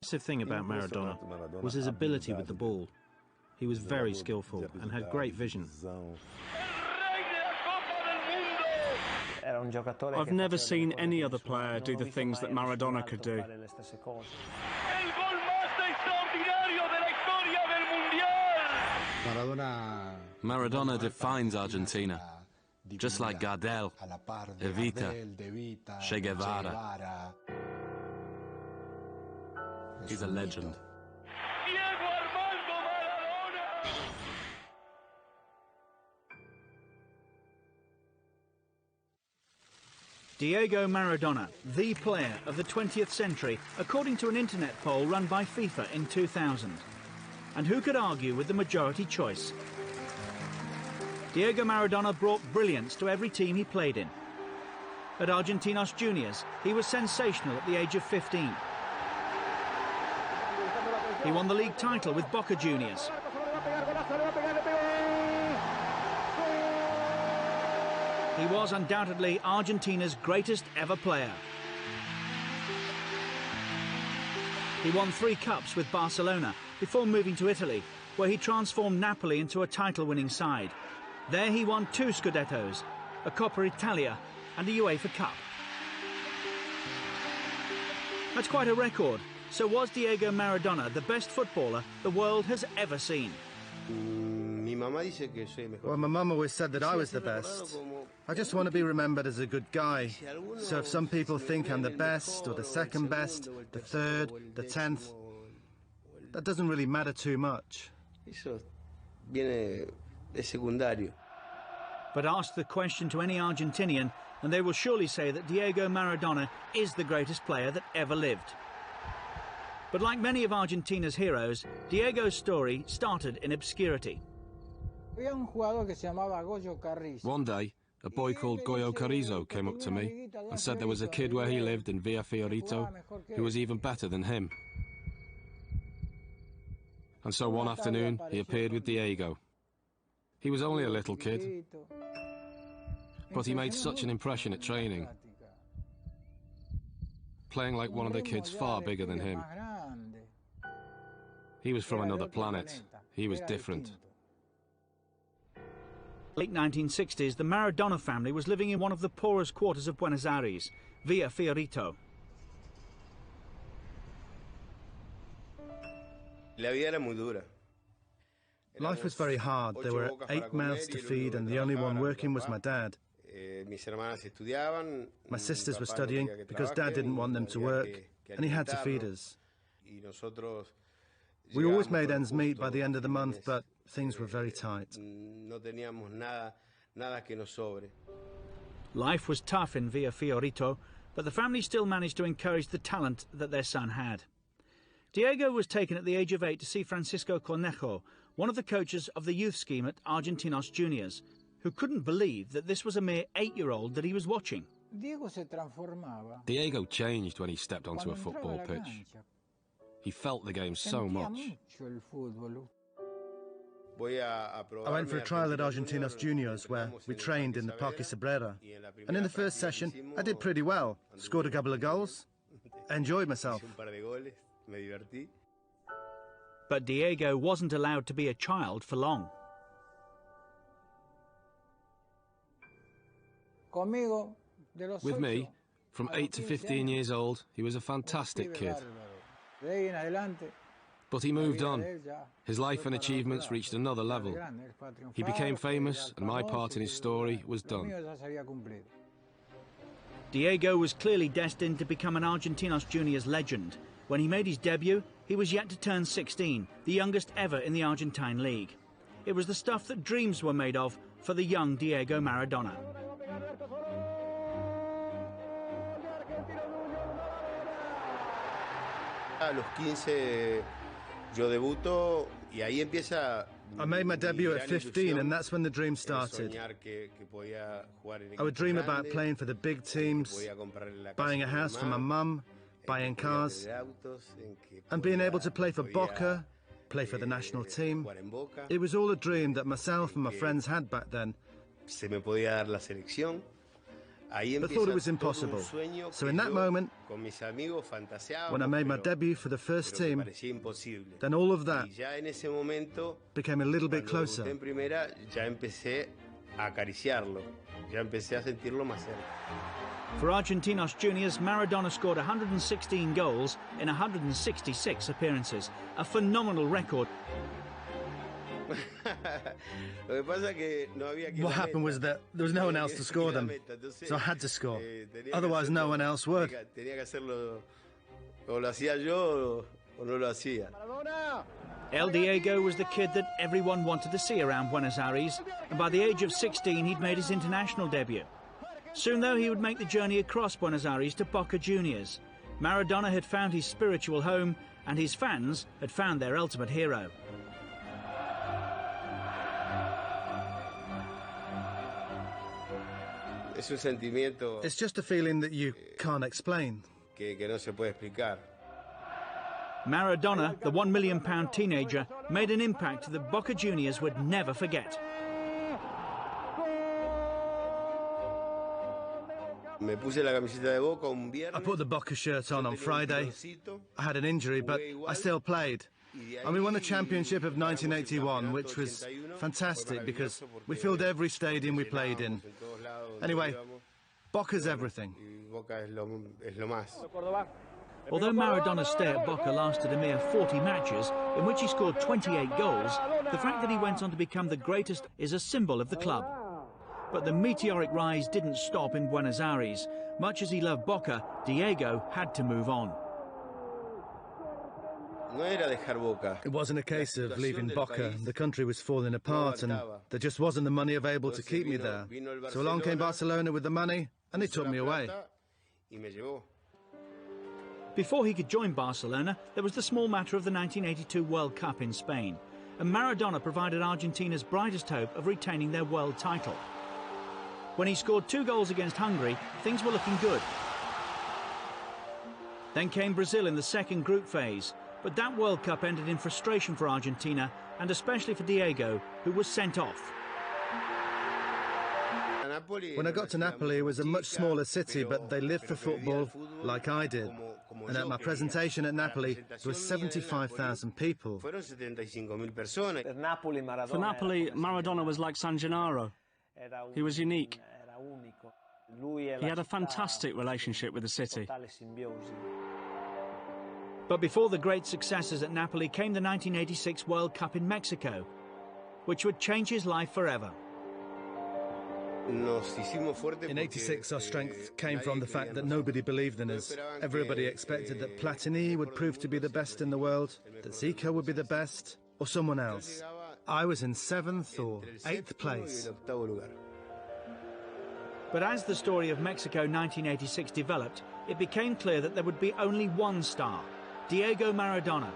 Impressive thing about Maradona was his ability with the ball. He was very skillful and had great vision. I've never seen any other player do the things that Maradona could do. Maradona defines Argentina, just like Gardel, Evita, Che Guevara. He's a legend. Diego Maradona, the player of the 20th century, according to an internet poll run by FIFA in 2000. And who could argue with the majority choice? Diego Maradona brought brilliance to every team he played in. At Argentinos Juniors, he was sensational at the age of 15. He won the league title with Boca Juniors. He was undoubtedly Argentina's greatest ever player. He won 3 cups with Barcelona before moving to Italy, where he transformed Napoli into a title-winning side. There he won 2 Scudettos, a Coppa Italia and a UEFA Cup. That's quite a record. So was Diego Maradona the best footballer the world has ever seen? Well, my mum always said that I was the best. I just want to be remembered as a good guy. So if some people think I'm the best, or the second best, the third, the 10th, that doesn't really matter too much. But ask the question to any Argentinian, and they will surely say that Diego Maradona is the greatest player that ever lived. But like many of Argentina's heroes, Diego's story started in obscurity. One day, a boy called Goyo Carrizo came up to me and said there was a kid where he lived in Villa Fiorito who was even better than him. And so one afternoon, he appeared with Diego. He was only a little kid, but he made such an impression at training, playing like one of the kids far bigger than him. He was from another planet. He was different. Late 1960s, the Maradona family was living in one of the poorest quarters of Buenos Aires, Villa Fiorito. Life was very hard. There were 8 mouths to feed, and the only one working was my dad. My sisters were studying because Dad didn't want them to work, and he had to feed us. We always made ends meet by the end of the month, but things were very tight. Life was tough in Villa Fiorito, but the family still managed to encourage the talent that their son had. Diego was taken at the age of 8 to see Francisco Cornejo, one of the coaches of the youth scheme at Argentinos Juniors, who couldn't believe that this was a mere 8-year-old that he was watching. Diego changed when he stepped onto a football pitch. He felt the game so much. I went for a trial at Argentinos Juniors, where we trained in the Parque Sabrera. And in the first session, I did pretty well. Scored a couple of goals. I enjoyed myself. But Diego wasn't allowed to be a child for long. With me, from 8 to 15 years old, he was a fantastic kid. But he moved on. His life and achievements reached another level. He became famous, and my part in his story was done. Diego was clearly destined to become an Argentinos Juniors legend. When he made his debut, he was yet to turn 16, the youngest ever in the Argentine league. It was the stuff that dreams were made of for the young Diego Maradona. I made my debut at 15, and that's when the dream started. I would dream about playing for the big teams, buying a house for my mum, buying cars, and being able to play for Boca, play for the national team. It was all a dream that myself and my friends had back then. but thought it was impossible. So in that moment, when I made my debut for the first team, then all of that became a little bit closer. For Argentinos juniors, Maradona scored 116 goals in 166 appearances, a phenomenal record. What happened was that there was no one else to score them, so I had to score. Otherwise, no one else would. El Diego was the kid that everyone wanted to see around Buenos Aires, and by the age of 16 he'd made his international debut. Soon, though, he would make the journey across Buenos Aires to Boca Juniors. Maradona had found his spiritual home, and his fans had found their ultimate hero. It's just a feeling that you can't explain. Maradona, the £1 million teenager, made an impact that Boca Juniors would never forget. I put the Boca shirt on Friday. I had an injury, but I still played. And we won the championship of 1981, which was fantastic because we filled every stadium we played in. Anyway, Boca's everything. Although Maradona's stay at Boca lasted a mere 40 matches, in which he scored 28 goals, the fact that he went on to become the greatest is a symbol of the club. But the meteoric rise didn't stop in Buenos Aires. Much as he loved Boca, Diego had to move on. It wasn't a case of leaving Boca. The country was falling apart and there just wasn't the money available to keep me there. So along came Barcelona with the money and they took me away. Before he could join Barcelona, there was the small matter of the 1982 World Cup in Spain. And Maradona provided Argentina's brightest hope of retaining their world title. When he scored 2 goals against Hungary, things were looking good. Then came Brazil in the second group phase. But that World Cup ended in frustration for Argentina, and especially for Diego, who was sent off. When I got to Napoli, it was a much smaller city, but they lived for football like I did. And at my presentation at Napoli, there were 75,000 people. For Napoli, Maradona was like San Gennaro. He was unique. He had a fantastic relationship with the city. But before the great successes at Napoli came the 1986 World Cup in Mexico, which would change his life forever. In '86, our strength came from the fact that nobody believed in us. Everybody expected that Platini would prove to be the best in the world, that Zico would be the best, or someone else. I was in 7th or 8th place. But as the story of Mexico 1986 developed, it became clear that there would be only one star, Diego Maradona.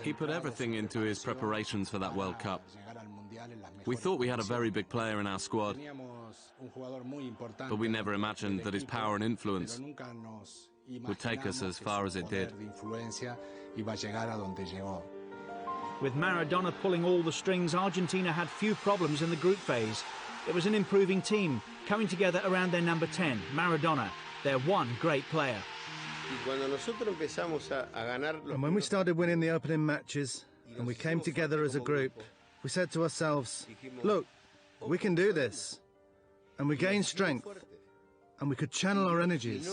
He put everything into his preparations for that World Cup. We thought we had a very big player in our squad, but we never imagined that his power and influence would take us as far as it did. With Maradona pulling all the strings, Argentina had few problems in the group phase. It was an improving team, coming together around their number 10, Maradona, their one great player. And when we started winning the opening matches, and we came together as a group, we said to ourselves, look, we can do this. And we gained strength, and we could channel our energies.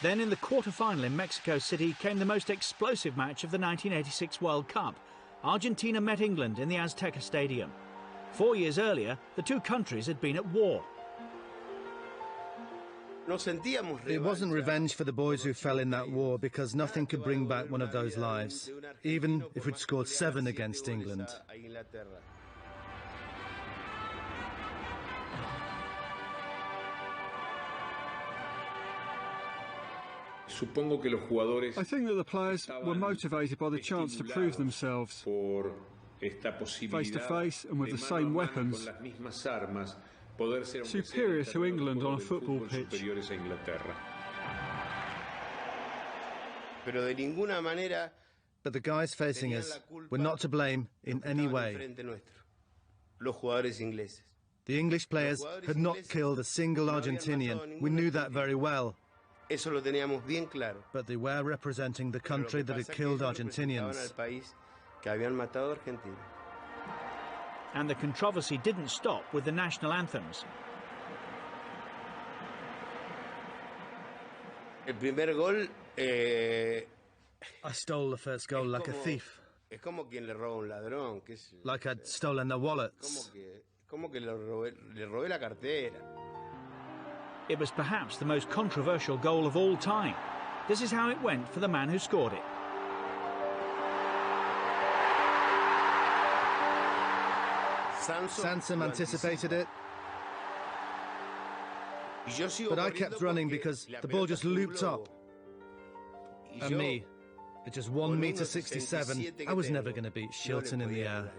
Then in the quarter-final in Mexico City came the most explosive match of the 1986 World Cup. Argentina met England in the Azteca Stadium. 4 years earlier, the two countries had been at war. It wasn't revenge for the boys who fell in that war, because nothing could bring back one of those lives, even if we'd scored 7 against England. I think that the players were motivated by the chance to prove themselves face to face and with the same weapons, superior to England on a football pitch. But the guys facing us were not to blame in any way. The English players had not killed a single Argentinian. We knew that very well. But they were representing the country that had killed Argentinians. And the controversy didn't stop with the national anthems. I stole the first goal like a thief. Like I'd stolen their wallets. It was perhaps the most controversial goal of all time. This is how it went for the man who scored it. Sansom anticipated it. But I kept running because the ball just looped up. And me, at just 1.67 meters, I was never going to beat Shilton in the air.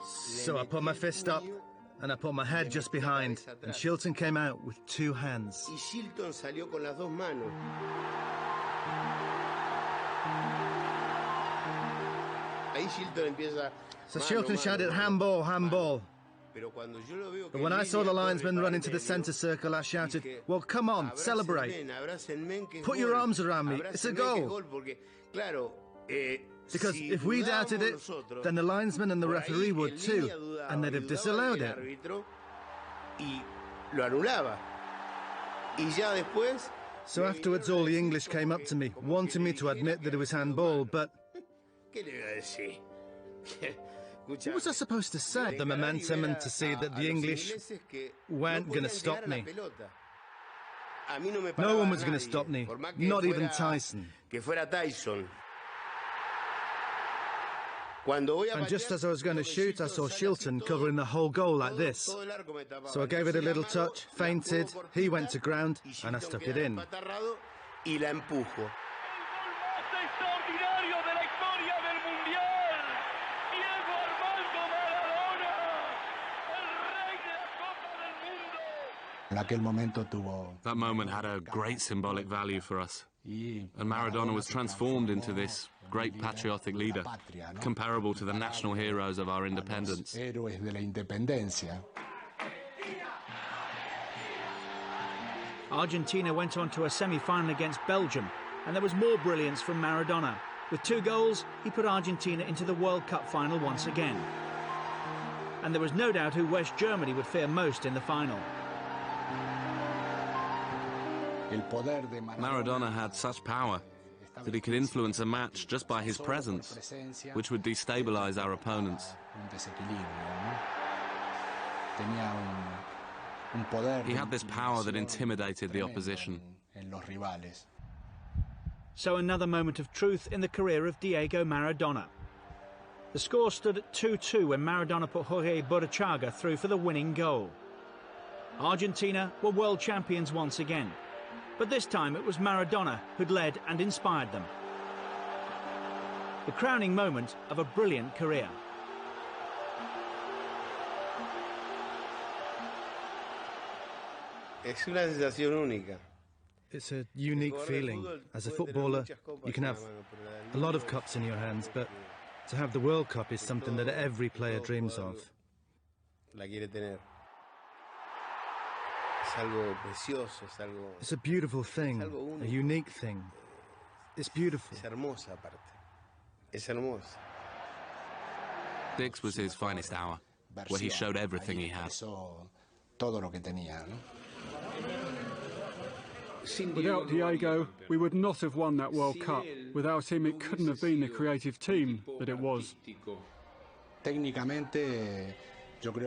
So I put my fist up, and I put my head just behind, and Shilton came out with two hands. So Shilton shouted, handball, handball. But when I saw the linesman run into the centre circle, I shouted, well, come on, celebrate. Put your arms around me, it's a goal. Because if we doubted it, then the linesman and the referee would too, and they'd have disallowed it. So afterwards, all the English came up to me, wanting me to admit that it was handball, but... What was I supposed to say? The momentum and to see that the English weren't going to stop me. No one was going to stop me, not even Tyson. And just as I was going to shoot, I saw Shilton covering the whole goal like this. So I gave it a little touch, feinted, he went to ground, and I stuck it in. That moment had a great symbolic value for us. And Maradona was transformed into this great patriotic leader, comparable to the national heroes of our independence. Argentina went on to a semi-final against Belgium, and there was more brilliance from Maradona. With 2 goals, he put Argentina into the World Cup final once again. And there was no doubt who West Germany would fear most in the final. Maradona had such power that he could influence a match just by his presence, which would destabilize our opponents. He had this power that intimidated the opposition. So another moment of truth in the career of Diego Maradona. The score stood at 2-2 when Maradona put Jorge Burruchaga through for the winning goal. Argentina were world champions once again. But this time it was Maradona who'd led and inspired them. The crowning moment of a brilliant career. It's a unique feeling. As a footballer, you can have a lot of cups in your hands, but to have the World Cup is something that every player dreams of. It's a beautiful thing, a unique thing. It's beautiful. This was his finest hour, where he showed everything he had. Without Diego, we would not have won that World Cup. Without him, it couldn't have been the creative team that it was.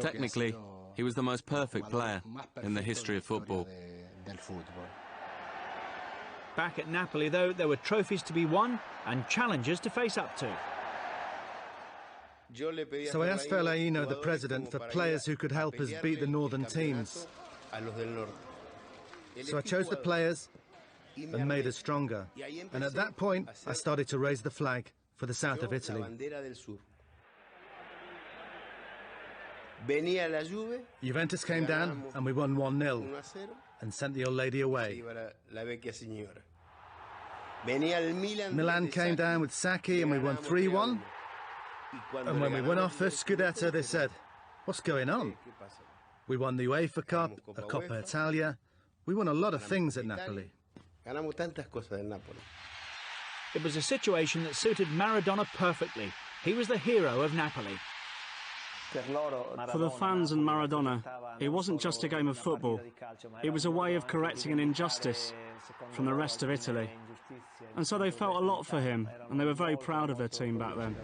Technically, he was the most perfect player in the history of football. Back at Napoli, though, there were trophies to be won and challenges to face up to. So I asked Fellaino, the president, for players who could help us beat the northern teams. So I chose the players and made us stronger. And at that point, I started to raise the flag for the south of Italy. Juventus came down and we won 1-0 and sent the old lady away. Milan came down with Sacchi and we won 3-1. And when we won our first Scudetto, they said, "What's going on?" We won the UEFA Cup, a Coppa Italia. We won a lot of things at Napoli. It was a situation that suited Maradona perfectly. He was the hero of Napoli. For the fans and Maradona, it wasn't just a game of football. It was a way of correcting an injustice from the rest of Italy. And so they felt a lot for him, and they were very proud of their team back then.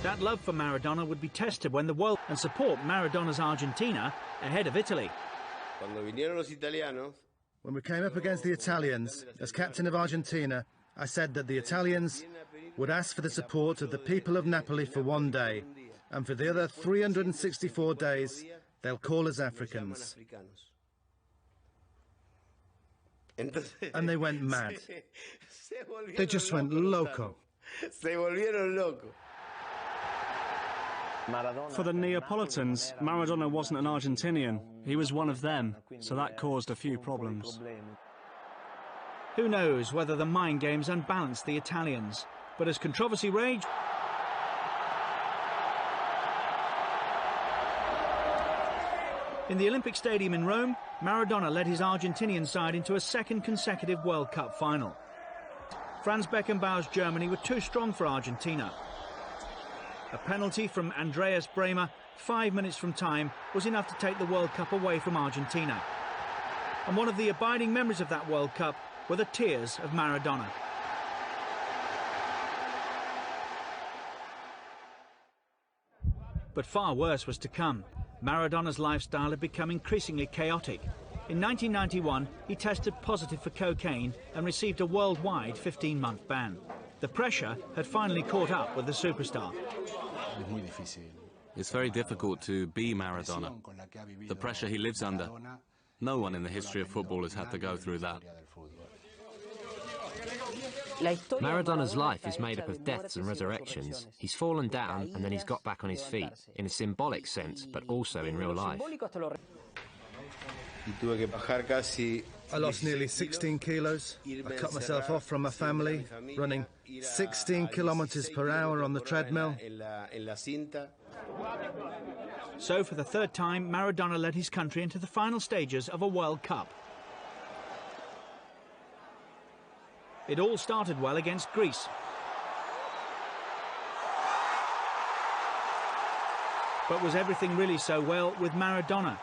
That love for Maradona would be tested when the world and support Maradona's Argentina ahead of Italy. When we came up against the Italians, as captain of Argentina, I said that the Italians would ask for the support of the people of Napoli for one day, and for the other 364 days, they'll call us Africans. And they went mad. They just went loco. For the Neapolitans, Maradona wasn't an Argentinian. He was one of them, so that caused a few problems. Who knows whether the mind games unbalanced the Italians, but as controversy raged, in the Olympic Stadium in Rome, Maradona led his Argentinian side into a second consecutive World Cup final. Franz Beckenbauer's Germany were too strong for Argentina. A penalty from Andreas Bremer 5 minutes from time was enough to take the World Cup away from Argentina. And one of the abiding memories of that World Cup were the tears of Maradona. But far worse was to come. Maradona's lifestyle had become increasingly chaotic. In 1991, he tested positive for cocaine and received a worldwide 15-month ban. The pressure had finally caught up with the superstar. It's very difficult to be Maradona. The pressure he lives under. No one in the history of football has had to go through that. Maradona's life is made up of deaths and resurrections. He's fallen down and then he's got back on his feet, in a symbolic sense, but also in real life. I lost nearly 16 kilos. I cut myself off from my family, running 16 kilometers per hour on the treadmill. So for the third time, Maradona led his country into the final stages of a World Cup. It all started well against Greece. But was everything really so well with Maradona?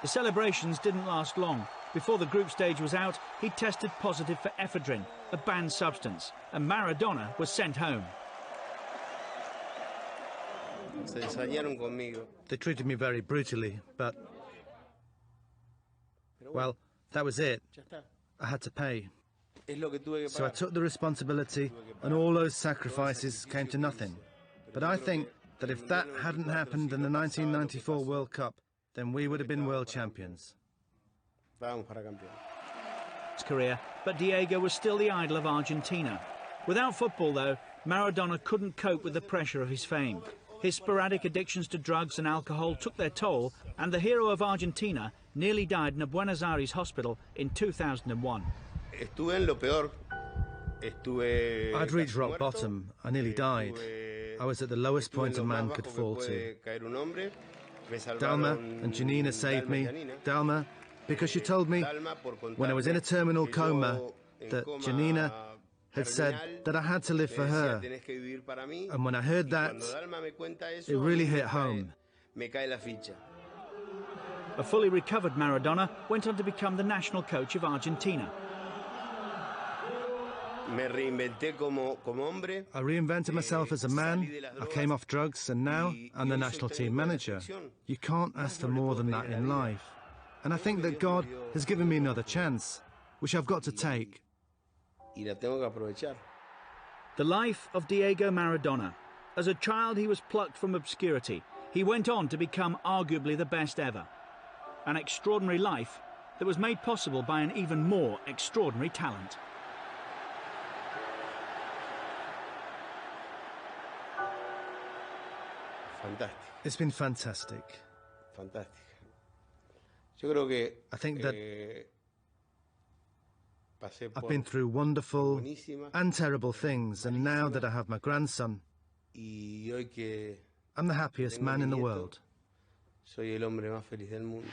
The celebrations didn't last long. Before the group stage was out, he tested positive for ephedrine, a banned substance, and Maradona was sent home. They treated me very brutally, but, well, that was it. I had to pay. So I took the responsibility, and all those sacrifices came to nothing. But I think that if that hadn't happened in the 1994 World Cup, then we would have been world champions. His career, but Diego was still the idol of Argentina. Without football, though, Maradona couldn't cope with the pressure of his fame. His sporadic addictions to drugs and alcohol took their toll, and the hero of Argentina nearly died in a Buenos Aires hospital in 2001. I'd reached rock bottom. I nearly died. I was at the lowest point a man could fall to. Dalma and Janina saved me. Dalma, because she told me when I was in a terminal coma that Janina had said that I had to live for her. And when I heard that, it really hit home. A fully recovered Maradona went on to become the national coach of Argentina. I reinvented myself as a man. I came off drugs, and now I'm the national team manager. You can't ask for more than that in life. And I think that God has given me another chance, which I've got to take. The life of Diego Maradona. As a child, he was plucked from obscurity. He went on to become arguably the best ever. An extraordinary life that was made possible by an even more extraordinary talent. It's been fantastic. I think that I've been through wonderful and terrible things, and now that I have my grandson, I'm the happiest man in the world. Soy el hombre más feliz del mundo.